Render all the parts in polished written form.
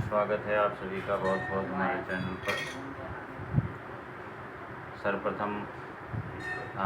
स्वागत है आप सभी का बहुत बहुत हमारे चैनल पर। सर्वप्रथम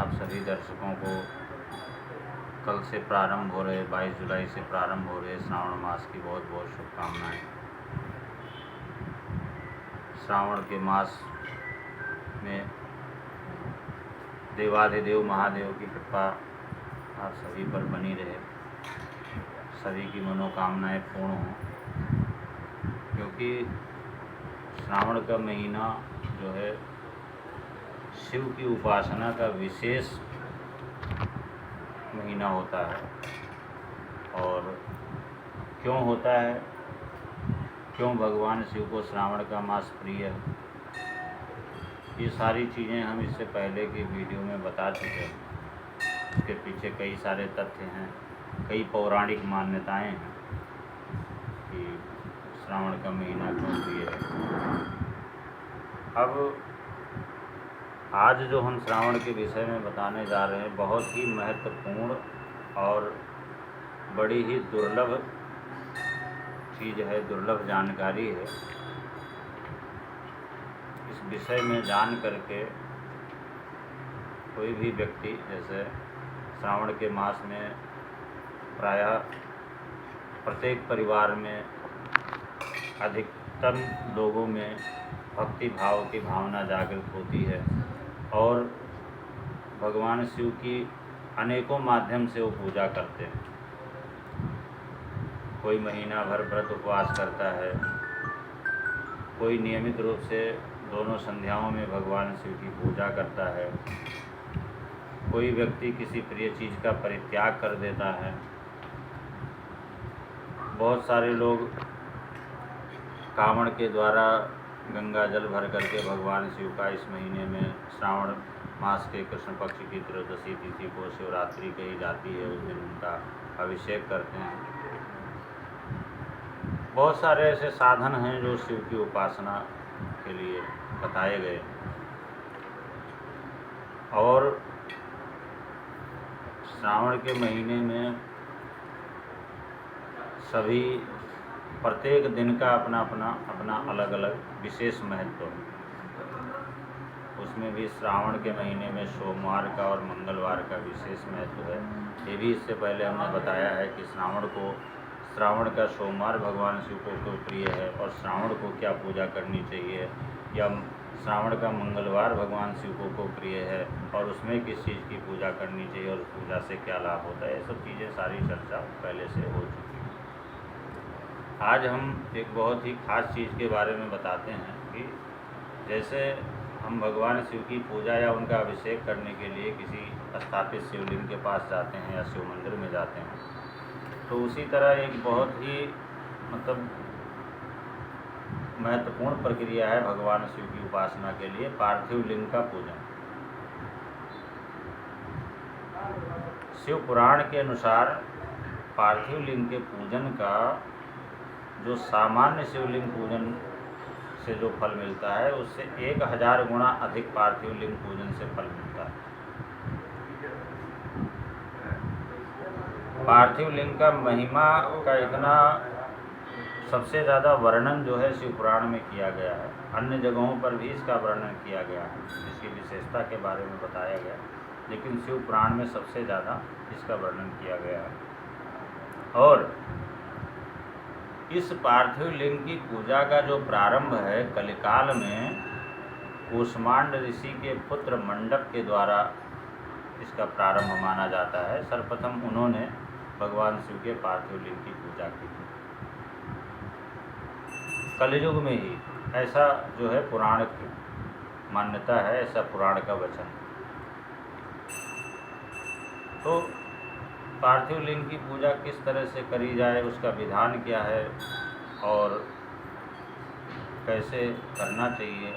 आप सभी दर्शकों को कल से प्रारंभ हो रहे 22 जुलाई से प्रारंभ हो रहे श्रावण मास की बहुत बहुत शुभकामनाएं। श्रावण के मास में देवाधिदेव महादेव की कृपा आप सभी पर बनी रहे, सभी की मनोकामनाएं पूर्ण हों, क्योंकि श्रावण का महीना जो है शिव की उपासना का विशेष महीना होता है। और क्यों होता है, क्यों भगवान शिव को श्रावण का मास प्रिय है, ये सारी चीज़ें हम इससे पहले की वीडियो में बता चुके हैं। इसके पीछे कई सारे तथ्य हैं, कई पौराणिक मान्यताएं हैं कि श्रावण का महीना क्यों प्रिय है। अब आज जो हम श्रावण के विषय में बताने जा रहे हैं, बहुत ही महत्वपूर्ण और बड़ी ही दुर्लभ चीज़ है, दुर्लभ जानकारी है। इस विषय में जान करके कोई भी व्यक्ति, जैसे श्रावण के मास में प्रायः प्रत्येक परिवार में अधिकतम लोगों में भक्ति भाव की भावना जागृत होती है और भगवान शिव की अनेकों माध्यम से वो पूजा करते हैं। कोई महीना भर व्रत उपवास करता है, कोई नियमित रूप से दोनों संध्याओं में भगवान शिव की पूजा करता है, कोई व्यक्ति किसी प्रिय चीज़ का परित्याग कर देता है। बहुत सारे लोग कांवड़ के द्वारा गंगा जल भर करके भगवान शिव का इस महीने में श्रावण मास के कृष्ण पक्ष की त्रयोदशी तिथि को शिवरात्रि कही जाती है, उस दिन उनका अभिषेक करते हैं। बहुत सारे ऐसे साधन हैं जो शिव की उपासना के लिए बताए गए। और श्रावण के महीने में सभी प्रत्येक दिन का अपना अलग अलग विशेष महत्व है। उसमें भी श्रावण के महीने में सोमवार का और मंगलवार का विशेष महत्व है। ये भी इससे पहले हमने बताया है कि श्रावण का सोमवार भगवान शिव को क्यों प्रिय है और श्रावण को क्या पूजा करनी चाहिए, या श्रावण का मंगलवार भगवान शिव को क्यों प्रिय है और उसमें किस चीज़ की पूजा करनी चाहिए और उस पूजा से क्या लाभ होता है। ये सब चीज़ें सारी चर्चा पहले से हो चुकी है। आज हम एक बहुत ही खास चीज़ के बारे में बताते हैं कि जैसे हम भगवान शिव की पूजा या उनका अभिषेक करने के लिए किसी स्थापित शिवलिंग के पास जाते हैं या शिव मंदिर में जाते हैं, तो उसी तरह एक बहुत ही महत्वपूर्ण प्रक्रिया है भगवान शिव की उपासना के लिए पार्थिव लिंग का पूजन। शिव पुराण के अनुसार पार्थिव लिंग के पूजन का जो सामान्य शिवलिंग पूजन से जो फल मिलता है, उससे 1000 गुना अधिक पार्थिव लिंग पूजन से फल मिलता है। पार्थिव लिंग का महिमा का इतना सबसे ज़्यादा वर्णन जो है शिव पुराण में किया गया है। अन्य जगहों पर भी इसका वर्णन किया गया है, इसकी विशेषता के बारे में बताया गया, लेकिन शिव पुराण में सबसे ज़्यादा इसका वर्णन किया गया है। और इस पार्थिव लिंग की पूजा का जो प्रारंभ है कलिकाल में कूष्मांड ऋषि के पुत्र मंडप के द्वारा इसका प्रारंभ माना जाता है। सर्वप्रथम उन्होंने भगवान शिव के पार्थिव लिंग की पूजा की थी कलयुग में ही। ऐसा जो है पुराण की मान्यता है, ऐसा पुराण का वचन। तो पार्थिव लिंग की पूजा किस तरह से करी जाए, उसका विधान क्या है और कैसे करना चाहिए।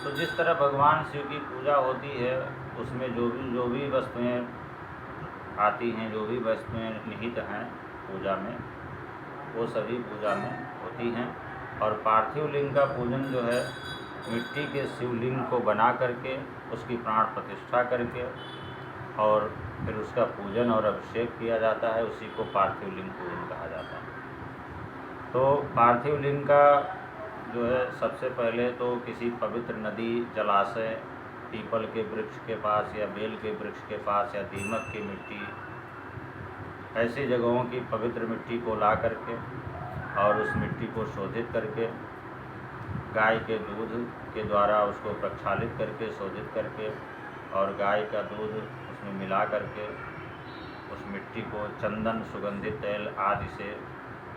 तो जिस तरह भगवान शिव की पूजा होती है, उसमें जो भी वस्तुएं आती हैं, जो भी वस्तुएं निहित हैं पूजा में, वो सभी पूजा में होती हैं। और पार्थिव लिंग का पूजन जो है मिट्टी के शिवलिंग को बना करके उसकी प्राण प्रतिष्ठा करके और फिर उसका पूजन और अभिषेक किया जाता है, उसी को पार्थिव लिंग पूजन कहा जाता है। तो पार्थिव लिंग का जो है सबसे पहले तो किसी पवित्र नदी, जलाशय, पीपल के वृक्ष के पास या बेल के वृक्ष के पास या दीमक की मिट्टी, ऐसी जगहों की पवित्र मिट्टी को ला करके और उस मिट्टी को शोधित करके गाय के दूध के द्वारा उसको प्रक्षालित करके, शोधित करके, और गाय का दूध उसमें मिला करके उस मिट्टी को चंदन, सुगंधित तेल आदि से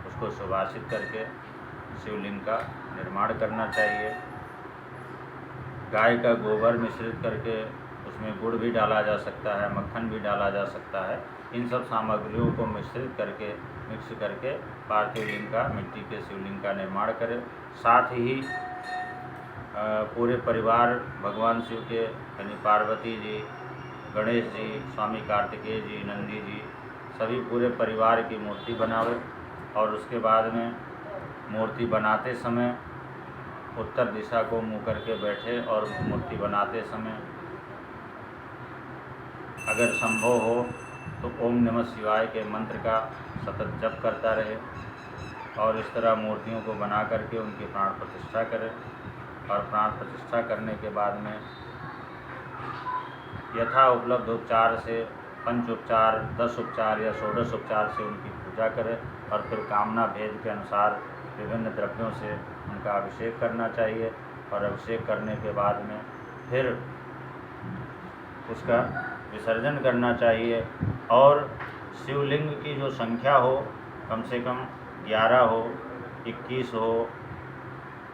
उसको सुवासित करके शिवलिंग का निर्माण करना चाहिए। गाय का गोबर मिश्रित करके उसमें गुड़ भी डाला जा सकता है, मक्खन भी डाला जा सकता है। इन सब सामग्रियों को मिश्रित करके, मिक्स करके पार्थिव लिंग का, मिट्टी के शिवलिंग का निर्माण करें। साथ ही पूरे परिवार भगवान शिव के यानी पार्वती जी, गणेश जी, स्वामी कार्तिकेय जी, नंदी जी, सभी पूरे परिवार की मूर्ति बनावे और उसके बाद में मूर्ति बनाते समय उत्तर दिशा को मुँह करके बैठे और मूर्ति बनाते समय अगर संभव हो तो ओम नमः शिवाय के मंत्र का सतत जप करता रहे और इस तरह मूर्तियों को बना करके उनकी प्राण प्रतिष्ठा करें। और प्राण प्रतिष्ठा करने के बाद में यथा उपलब्ध उपचार से पंचोपचार, 10 उपचार या 16 उपचार से उनकी पूजा करें और फिर कामना भेद के अनुसार विभिन्न द्रव्यों से उनका अभिषेक करना चाहिए। और अभिषेक करने के बाद में फिर उसका विसर्जन करना चाहिए। और शिवलिंग की जो संख्या हो, कम से कम 11 हो, 21 हो,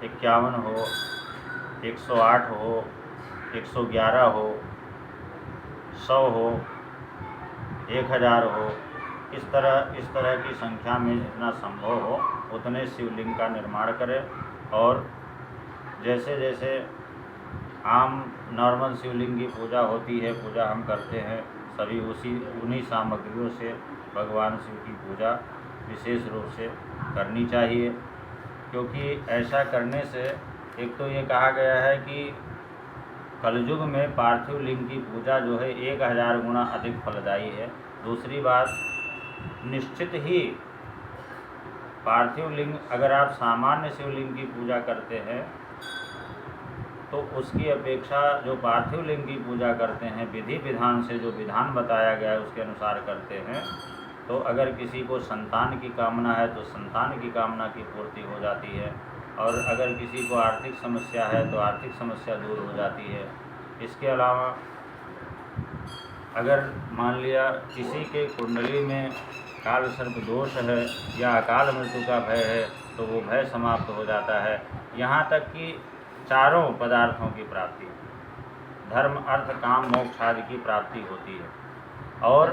51 हो, 108 हो, 111 हो, 100 हो, 1000 हो, इस तरह की संख्या में जितना संभव हो उतने शिवलिंग का निर्माण करें। और जैसे जैसे आम नॉर्मल शिवलिंग की पूजा होती है, पूजा हम करते हैं, सभी उन्हीं सामग्रियों से भगवान शिव की पूजा विशेष रूप से करनी चाहिए। क्योंकि ऐसा करने से एक तो ये कहा गया है कि कलयुग में पार्थिव लिंग की पूजा जो है 1000 गुना अधिक फलदायी है। दूसरी बात, निश्चित ही पार्थिव लिंग, अगर आप सामान्य शिवलिंग की पूजा करते हैं तो उसकी अपेक्षा जो पार्थिव लिंग की पूजा करते हैं, विधि विधान से जो विधान बताया गया है उसके अनुसार करते हैं, तो अगर किसी को संतान की कामना है तो संतान की कामना की पूर्ति हो जाती है। और अगर किसी को आर्थिक समस्या है तो आर्थिक समस्या दूर हो जाती है। इसके अलावा अगर मान लिया किसी के कुंडली में काल सर्प दोष है या अकाल मृत्यु का भय है तो वो भय समाप्त हो जाता है। यहाँ तक कि चारों पदार्थों की प्राप्ति, धर्म, अर्थ, काम, मोक्ष आदि की प्राप्ति होती है। और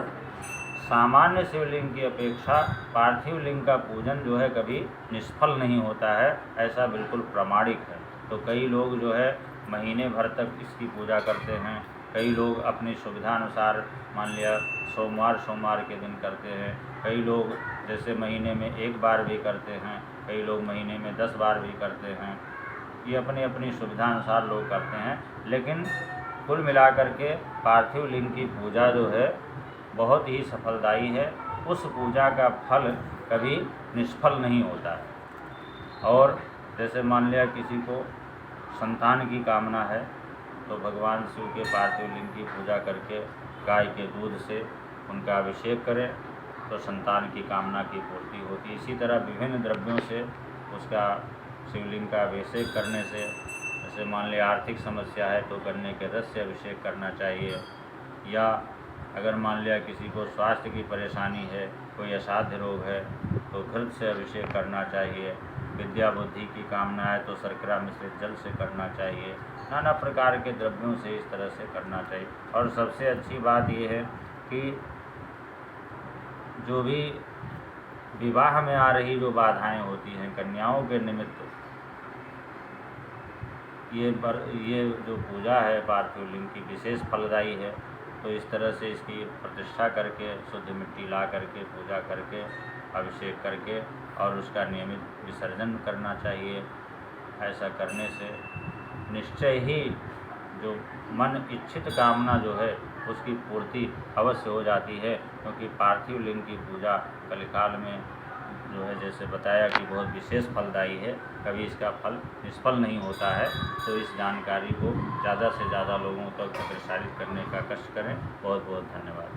सामान्य शिवलिंग की अपेक्षा पार्थिव लिंग का पूजन जो है कभी निष्फल नहीं होता है, ऐसा बिल्कुल प्रामाणिक है। तो कई लोग जो है महीने भर तक इसकी पूजा करते हैं। कई लोग अपनी सुविधानुसार मान लिया सोमवार के दिन करते हैं। कई लोग जैसे महीने में 1 बार भी करते हैं, कई लोग महीने में 10 बार भी करते हैं। ये अपनी अपनी सुविधानुसार लोग करते हैं। लेकिन कुल मिलाकर के पार्थिव लिंग की पूजा जो है बहुत ही सफलदायी है। उस पूजा का फल कभी निष्फल नहीं होता है। और जैसे मान लिया किसी को संतान की कामना है तो भगवान शिव के पार्थिव लिंग की पूजा करके गाय के दूध से उनका अभिषेक करें तो संतान की कामना की पूर्ति होती है। इसी तरह विभिन्न द्रव्यों से उसका शिवलिंग का अभिषेक करने से, जैसे मान लिया आर्थिक समस्या है तो गन्ने के रस से अभिषेक करना चाहिए। या अगर मान लिया किसी को स्वास्थ्य की परेशानी है, कोई असाध्य रोग है तो घृत से अभिषेक करना चाहिए। विद्या बुद्धि की कामना है तो शर्करा मिश्रित जल से करना चाहिए। नाना प्रकार के द्रव्यों से इस तरह से करना चाहिए। और सबसे अच्छी बात यह है कि जो भी विवाह में आ रही जो बाधाएं होती हैं कन्याओं के निमित्त, ये जो पूजा है पार्थिव लिंग की विशेष फलदायी है। तो इस तरह से इसकी प्रतिष्ठा करके शुद्ध मिट्टी ला करके पूजा करके अभिषेक करके और उसका नियमित विसर्जन करना चाहिए। ऐसा करने से निश्चय ही जो मन इच्छित कामना जो है उसकी पूर्ति अवश्य हो जाती है। क्योंकि पार्थिव लिंग की पूजा कलिकाल में जो है जैसे बताया कि बहुत विशेष फलदायी है, कभी इसका फल निष्फल नहीं होता है। तो इस जानकारी को ज़्यादा से ज़्यादा लोगों तक प्रसारित करने का कष्ट करें। बहुत बहुत धन्यवाद।